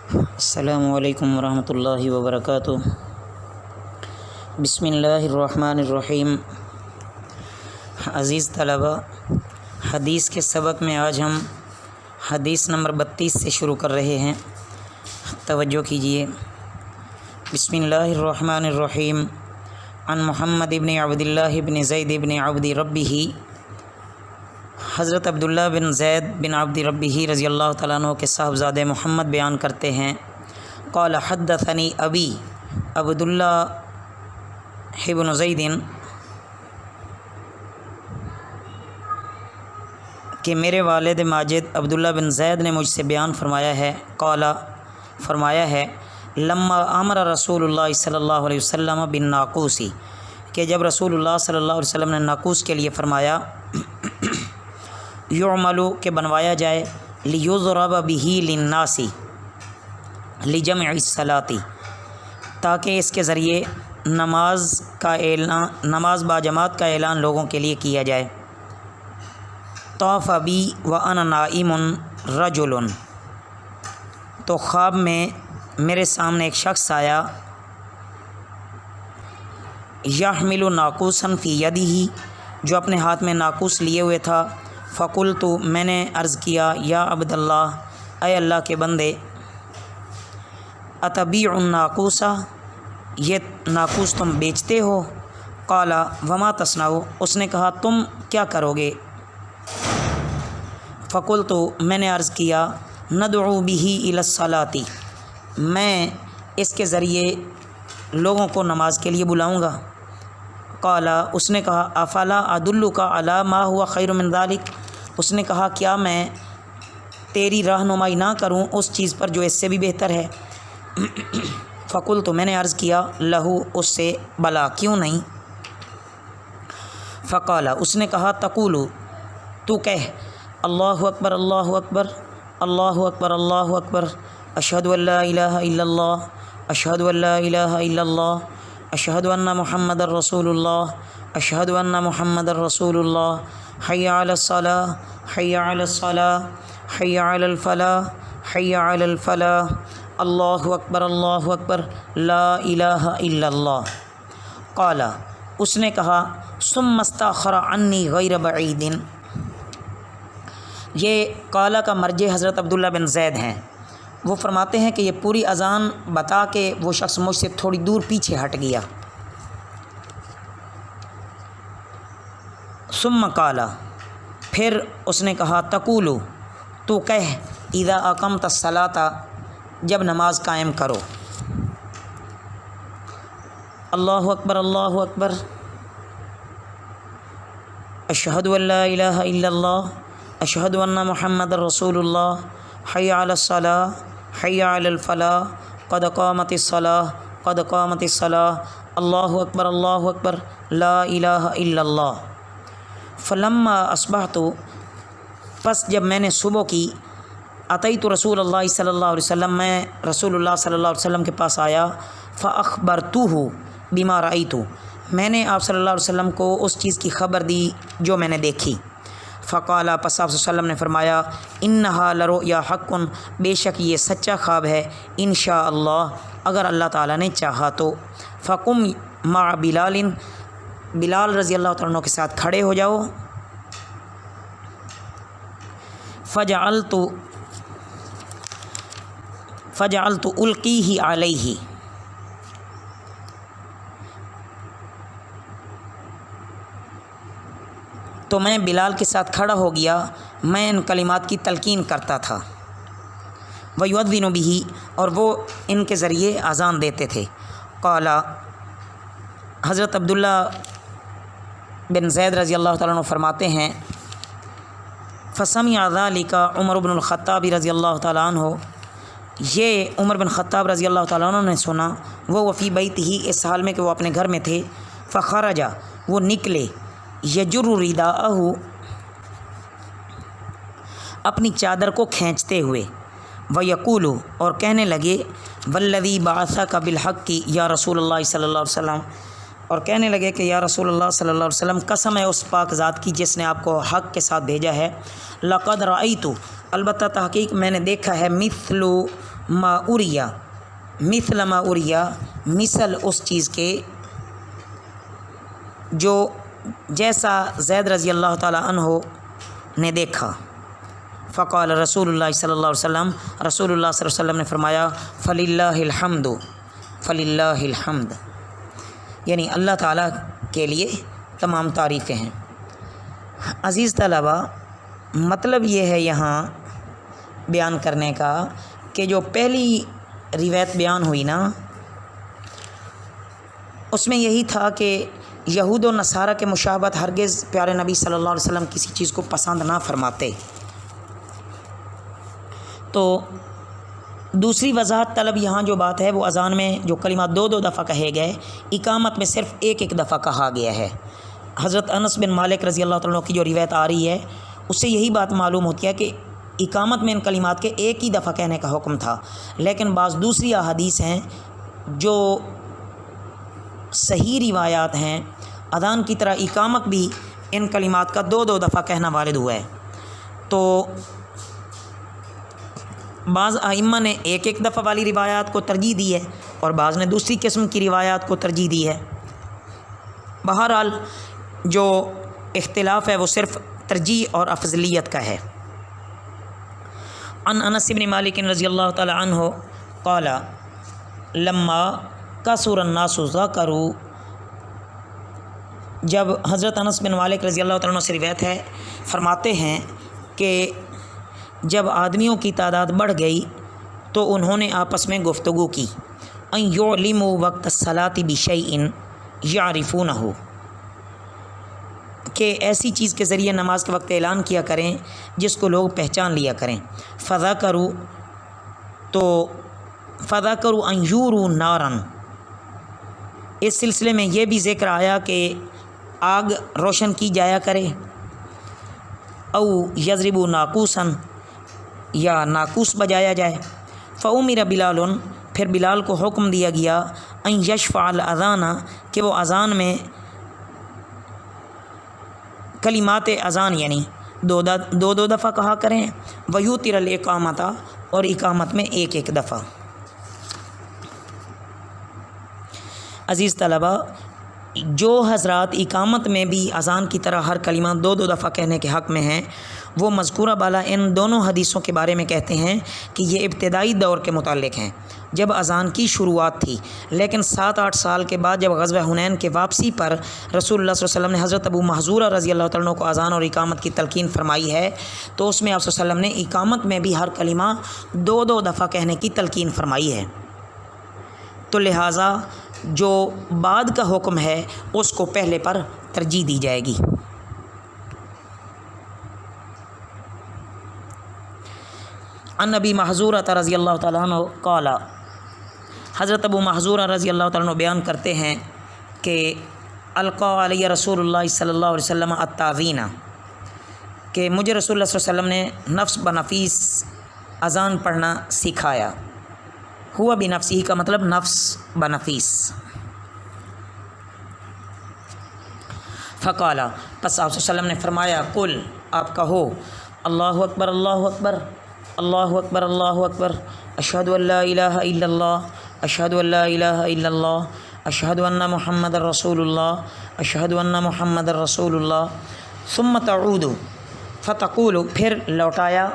السلام علیکم ورحمۃ اللہ وبرکاتہ۔ بسم اللہ الرحمن الرحیم۔ عزیز طلبہ، حدیث کے سبق میں آج ہم حدیث نمبر 32 سے شروع کر رہے ہیں، توجہ کیجیے۔ بسم اللہ الرحمن الرحیم۔ عن محمد ابن عبداللہ بن زید بن عبد ربہ، حضرت عبداللہ بن زید بن عبد ربہ رضی اللہ تعالیٰ عنہ کے صاحبزادے محمد بیان کرتے ہیں، قال حدثنی ابی عبداللہ بن زید، کہ میرے والد ماجد عبداللہ بن زید نے مجھ سے بیان فرمایا ہے، قال فرمایا ہے، لما امر رسول اللہ صلی اللہ علیہ وسلم بالناقوسی، کہ جب رسول اللہ صلی اللہ علیہ وسلم نے ناقوس کے لیے فرمایا، یعملو کہ بنوایا جائے، لیضرب بہ للناس لجمع الصلاۃ، تاکہ اس کے ذریعے نماز باجماعت کا اعلان لوگوں کے لیے کیا جائے۔ طاف بی وانا نائم رجل، تو خواب میں میرے سامنے ایک شخص آیا، یحمل ناقوسا فی یدہ، جو اپنے ہاتھ میں ناقوس لیے ہوئے تھا۔ فقلت، میں نے عرض کیا، یا عبداللہ، اے اللہ کے بندے، اتبیع الناقوس، یہ ناقوس تم بیچتے ہو؟ قال وما تصنع، اس نے کہا تم کیا کرو گے؟ فقلت، میں نے عرض کیا، ندعو بہ الی الصلاۃ، میں اس کے ذریعے لوگوں کو نماز کے لیے بلاؤں گا۔ قال، اس نے کہا، افلا ادلک علی ما هو خیر من ذلک، اس نے کہا کیا میں تیری رہنمائی نہ کروں اس چیز پر جو اس سے بھی بہتر ہے؟ فقلت، میں نے عرض کیا، لہو، اس سے، بلا، کیوں نہیں؟ فقال، اس نے کہا، تقول، تو کہہ، اللہ اکبر اللہ اکبر اللہ اکبر اللہ اکبر، اشہد ان لا الہ الا اللہ اشہد ان لا الہ الا اللہ اشہد ان محمد رسول اللہ اشہد ان محمد رسول اللہ، حی علی الصلاۃ حی علی الصلاۃ حی علی الفلاح حی علی الفلاح، اللہ اکبر لا الہ الا اللہ۔ قال، اس نے کہا، ثم استأخر عنی غیر بعید، یہ قال کا مرجع حضرت عبداللہ بن زید ہیں، وہ فرماتے ہیں کہ یہ پوری اذان بتا کے وہ شخص مجھ سے تھوڑی دور پیچھے ہٹ گیا۔ ثم قال، پھر اس نے کہا، تقول، تو کہہ، اذا اقمت الصلاۃ، جب نماز قائم کرو، اللہ اکبر اشہد ان لا الہ الا اللہ اشہد ان محمد رسول اللہ، حی علی الصلاۃ حی علی الفلاح، قد قامت الصلاۃ قد قامت الصلاۃ، اللہ اکبر لا الہ الا اللہ۔ فلما اصبحت، پس جب میں نے صبح کی، اتیت رسول اللہ صلی اللہ علیہ وسلم، میں رسول اللہ صلی اللہ علیہ وسلم کے پاس آیا، فاخبرتہ بما رأیت، میں نے آپ صلی اللہ علیہ وسلم کو اس چیز کی خبر دی جو میں نے دیکھی۔ فقال، پس آپ صلی اللہ علیہ وسلم نے فرمایا، انہا لرؤیا حق، بے شک یہ سچا خواب ہے، انشاء اللہ، اگر اللہ تعالیٰ نے چاہا تو۔ فقم مع بلال، بلال رضی اللہ تعالیٰ عنہ کے ساتھ کھڑے ہو جاؤ۔ فجعلت القیہ علیہ، تو میں بلال کے ساتھ کھڑا ہو گیا، میں ان کلمات کی تلقین کرتا تھا، ویؤذن بہ، اور وہ ان کے ذریعے اذان دیتے تھے۔ قال، حضرت عبداللہ بن زید رضی اللہ تعالیٰ عنہ فرماتے ہیں، فسمع ذلک عمر بن الخطاب رضی اللہ تعالیٰ عنہ، یہ عمر بن خطاب رضی اللہ تعالیٰ عنہ نے سنا، وہ فی بیتہ، اس حال میں کہ وہ اپنے گھر میں تھے، فخرج، وہ نکلے، یجر رداءہ، اپنی چادر کو کھینچتے ہوئے، ویقول، اور کہنے لگے، والذی بعثک بالحق یا رسول اللہ صلی اللہ علیہ وسلم، اور کہنے لگے کہ یا رسول اللہ صلی اللہ علیہ وسلم، قسم ہے اس پاک ذات کی جس نے آپ کو حق کے ساتھ بھیجا ہے، لقد رأیت، البتہ تحقیق میں نے دیکھا ہے، مثل ما اریا مثل ما اریا، مثل اس چیز کے جو جیسا زید رضی اللہ تعالیٰ عنہ نے دیکھا۔ فقال رسول اللہ صلی اللہ علیہ وسلم، رسول اللہ صلی اللہ علیہ وسلم نے فرمایا فللہ الحمد، فللہ الحمد، یعنی اللہ تعالیٰ کے لیے تمام تعریفیں ہیں۔ عزیز طلبہ، مطلب یہ ہے یہاں بیان کرنے کا کہ جو پہلی روایت بیان ہوئی نا، اس میں یہی تھا کہ یہود و نصارہ کے مشابہت ہرگز پیارے نبی صلی اللہ علیہ وسلم کسی چیز کو پسند نہ فرماتے۔ تو دوسری وضاحت طلب یہاں جو بات ہے وہ اذان میں جو کلمات دو دفعہ کہے گئے، اقامت میں صرف ایک دفعہ کہا گیا ہے۔ حضرت انس بن مالک رضی اللہ تعالیٰ عنہ کی جو روایت آ رہی ہے اس سے یہی بات معلوم ہوتی ہے کہ اقامت میں ان کلمات کے ایک ہی دفعہ کہنے کا حکم تھا، لیکن بعض دوسری احادیث ہیں جو صحیح روایات ہیں، اذان کی طرح اقامت بھی ان کلمات کا دو دفعہ کہنا وارد ہوا ہے۔ تو بعض ائمہ نے ایک دفعہ والی روایات کو ترجیح دی ہے اور بعض نے دوسری قسم کی روایات کو ترجیح دی ہے۔ بہرحال جو اختلاف ہے وہ صرف ترجیح اور افضلیت کا ہے۔ عن انس بن مالک رضی اللہ تعالی عنہ قال لما کثر الناس ذکروا، جب حضرت انس بن مالک رضی اللہ تعالیٰ عنہ سے روایت ہے، فرماتے ہیں کہ جب آدمیوں کی تعداد بڑھ گئی تو انہوں نے آپس میں گفتگو کی، ان یعلموا وقت الصلاۃ بشیء یعرفونہ، کہ ایسی چیز کے ذریعے نماز کے وقت اعلان کیا کریں جس کو لوگ پہچان لیا کریں۔ فذکروا، تو فذکروا ان یوروا نارا، اس سلسلے میں یہ بھی ذکر آیا کہ آگ روشن کی جایا کرے، او یضربوا ناقوسا، یا ناقوس بجایا جائے۔ فأمر بلال، پھر بلال کو حکم دیا گیا ان یشفع الاذان، کہ وہ اذان میں کلمات اذان یعنی دو دفعہ کہا کریں، ویوتر الاقامۃ، اور اقامت میں ایک دفعہ۔ عزیز طلبہ، جو حضرات اقامت میں بھی اذان کی طرح ہر کلمہ دو دفعہ کہنے کے حق میں ہیں، وہ مذکورہ بالا ان دونوں حدیثوں کے بارے میں کہتے ہیں کہ یہ ابتدائی دور کے متعلق ہیں جب اذان کی شروعات تھی، لیکن 7-8 سال کے بعد جب غزوہ حنین کے واپسی پر رسول اللہ صلی اللہ علیہ وسلم نے حضرت ابو محذورہ رضی اللہ تعالیٰ عنہ کو اذان اور اقامت کی تلقین فرمائی ہے، تو اس میں آپ صلی اللہ علیہ وسلم نے اقامت میں بھی ہر کلمہ دو دفعہ کہنے کی تلقین فرمائی ہے۔ تو لہٰذا جو بعد کا حکم ہے اس کو پہلے پر ترجیح دی جائے گی۔ عن ابی محذورہ رضی اللہ تعالیٰ عنہ قال، حضرت ابو محذورہ رضی اللہ تعالیٰ عنہ بیان کرتے ہیں کہ القا علیہ رسول اللہ صلی اللہ علیہ وسلم التعظین، کہ مجھے رسول اللہ صلی اللہ علیہ وسلم نے نفس بنفیس اذان پڑھنا سکھایا۔ ہوا بنفسی کا مطلب نفس بنفیس۔ فقال، پس آپ صلی اللہ علیہ وسلم نے فرمایا، قل، آپ کہو، اللہ اکبر اللہ اکبر اللہ اکبر اللہ اکبر، اشہد ان لا الہ الا اللہ، اشہد ان لا الہ الا اللہ، اشہد ان محمد رسول اللہ، اشہد ان محمد رسول اللہ، ثم تعود فتقول، پھر لوٹایا،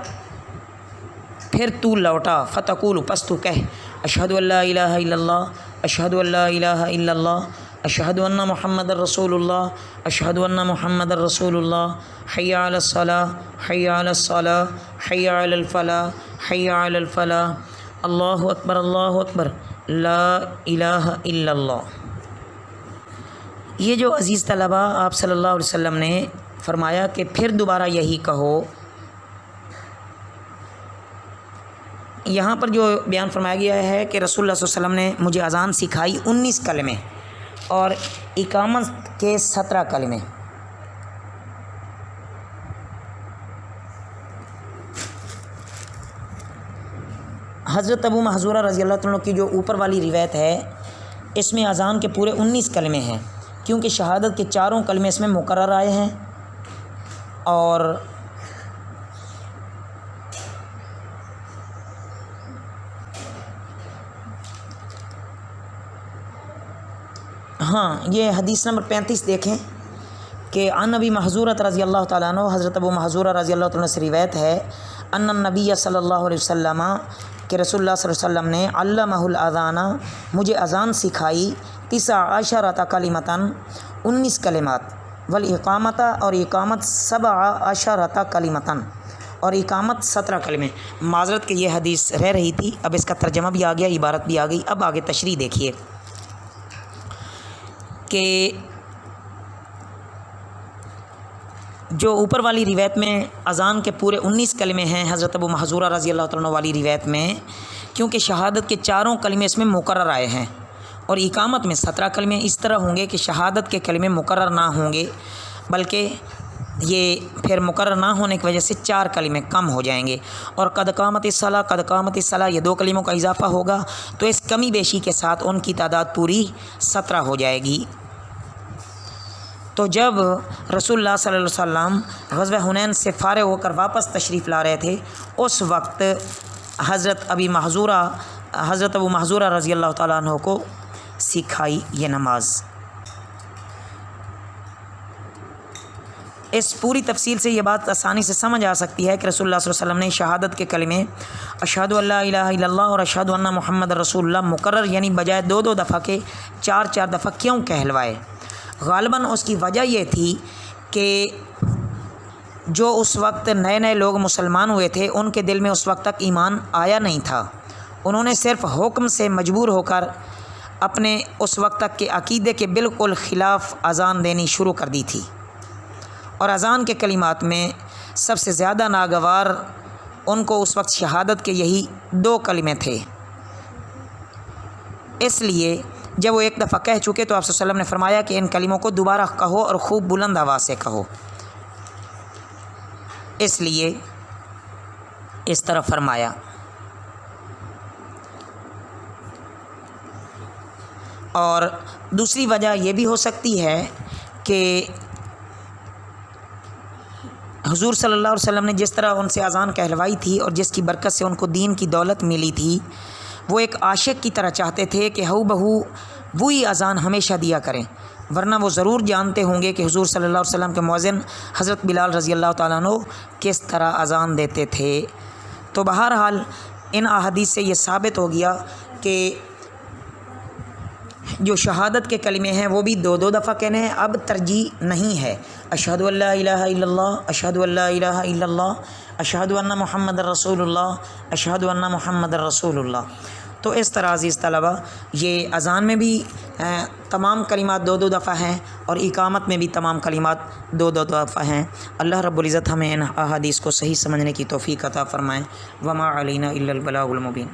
پھر تو لوٹا، فتقول، پس تو کہہ، اشہد ان لا الہ الا اللہ، اشہد ان لا الہ الا اللہ، اشہد ان محمد رسول اللہ، اشہد ان محمد رسول اللہ، حی علی الصلاۃ، حی علی الصلاۃ، حی علی الفلاح، حی علی الفلاح، اللہ اکبر لا الہ الا اللہ۔ یہ جو عزیز طلبہ آپ صلی اللہ علیہ وسلم نے فرمایا کہ پھر دوبارہ یہی کہو، یہاں پر جو بیان فرمایا گیا ہے کہ رسول اللہ صلی اللہ علیہ وسلم نے مجھے اذان سکھائی 19 کلمے اور اقامت کے 17 کلمے۔ حضرت ابو محذورہ رضی اللہ تعالیٰ عنہ کی جو اوپر والی روایت ہے اس میں اذان کے پورے 19 کلمے ہیں، کیونکہ شہادت کے چاروں کلمے اس میں مقرر آئے ہیں، اور ہاں یہ حدیث نمبر 35 دیکھیں کہ عن نبی محذورۃ رضی اللہ تعالیٰ عنہ، حضرت ابو محذورہ رضی اللہ تعالیٰ عنہ سے روایت ہے ان النبی صلی اللہ علیہ وسلم کہ رسول اللہ صلی اللہ علیہ وسلم نے علمہ الاذان، مجھے اذان سکھائی 19 کلمتاً 19 کلمات، والاقامت اور اقامت 17 کلمتاً اور اقامت 17 کلمے۔ معذرت کہ یہ حدیث رہ رہی تھی، اب اس کا ترجمہ بھی آ گیا، عبارت بھی آ گئی۔ اب آگے تشریح دیکھیے کہ جو اوپر والی روایت میں اذان کے پورے 19 کلمے ہیں حضرت ابو محذورہ رضی اللہ تعالیٰ عنہ والی روایت میں، کیونکہ شہادت کے چاروں کلمے اس میں مقرر آئے ہیں اور اقامت میں 17 کلمے اس طرح ہوں گے کہ شہادت کے کلمے مقرر نہ ہوں گے، بلکہ یہ پھر مقرر نہ ہونے کی وجہ سے 4 کلمے کم ہو جائیں گے، اور قد قامت الصلاۃ، قد قامت الصلاۃ یہ 2 کلموں کا اضافہ ہوگا، تو اس کمی بیشی کے ساتھ ان کی تعداد پوری 17 ہو جائے گی۔ تو جب رسول اللہ صلی اللہ علیہ وسلم غزوہ حنین سے فارغ ہو کر واپس تشریف لا رہے تھے، اس وقت حضرت ابو محذورہ رضی اللہ تعالیٰ عنہ کو سکھائی یہ نماز۔ اس پوری تفصیل سے یہ بات آسانی سے سمجھ آ سکتی ہے کہ رسول اللہ صلی اللہ علیہ وسلم نے شہادت کے کلمے اشہد ان لا الہ الا اللہ اور اشہد ان محمد رسول اللہ مقرر یعنی بجائے 2 دفعہ کے 4 دفعہ کیوں کہلوائے؟ غالباً اس کی وجہ یہ تھی کہ جو اس وقت نئے لوگ مسلمان ہوئے تھے، ان کے دل میں اس وقت تک ایمان آیا نہیں تھا، انہوں نے صرف حکم سے مجبور ہو کر اپنے اس وقت تک کے عقیدے کے بالکل خلاف اذان دینی شروع کر دی تھی، اور اذان کے کلمات میں سب سے زیادہ ناگوار ان کو اس وقت شہادت کے یہی 2 کلمے تھے۔ اس لیے جب وہ ایک دفعہ کہہ چکے تو آپ صلی اللہ علیہ وسلم نے فرمایا کہ ان کلموں کو دوبارہ کہو اور خوب بلند آواز سے کہو، اس لیے اس طرح فرمایا۔ اور دوسری وجہ یہ بھی ہو سکتی ہے کہ حضور صلی اللہ علیہ وسلم نے جس طرح ان سے اذان کہلوائی تھی اور جس کی برکت سے ان کو دین کی دولت ملی تھی، وہ ایک عاشق کی طرح چاہتے تھے کہ ہو بہو وہی اذان ہمیشہ دیا کریں، ورنہ وہ ضرور جانتے ہوں گے کہ حضور صلی اللہ علیہ وسلم کے مؤذن حضرت بلال رضی اللہ تعالیٰ عنہ کس طرح اذان دیتے تھے۔ تو بہرحال ان احادیث سے یہ ثابت ہو گیا کہ جو شہادت کے کلمے ہیں وہ بھی 2 دفعہ کہنے ہیں، اب ترجیح نہیں ہے اشہد ان لا الہ الا اللہ، اشہد ان لا الہ الا اللہ، اشہد ان محمد رسول اللہ، اشہد ان محمد رسول اللہ۔ تو اس طرح عزیز طلبہ یہ اذان میں بھی تمام کلمات 2 دفعہ ہیں اور اقامت میں بھی تمام کلمات 2 دفعہ ہیں۔ اللہ رب العزت ہمیں ان احادیث کو صحیح سمجھنے کی توفیق عطا فرمائیں۔ وما علینا الا البلاغ المبین۔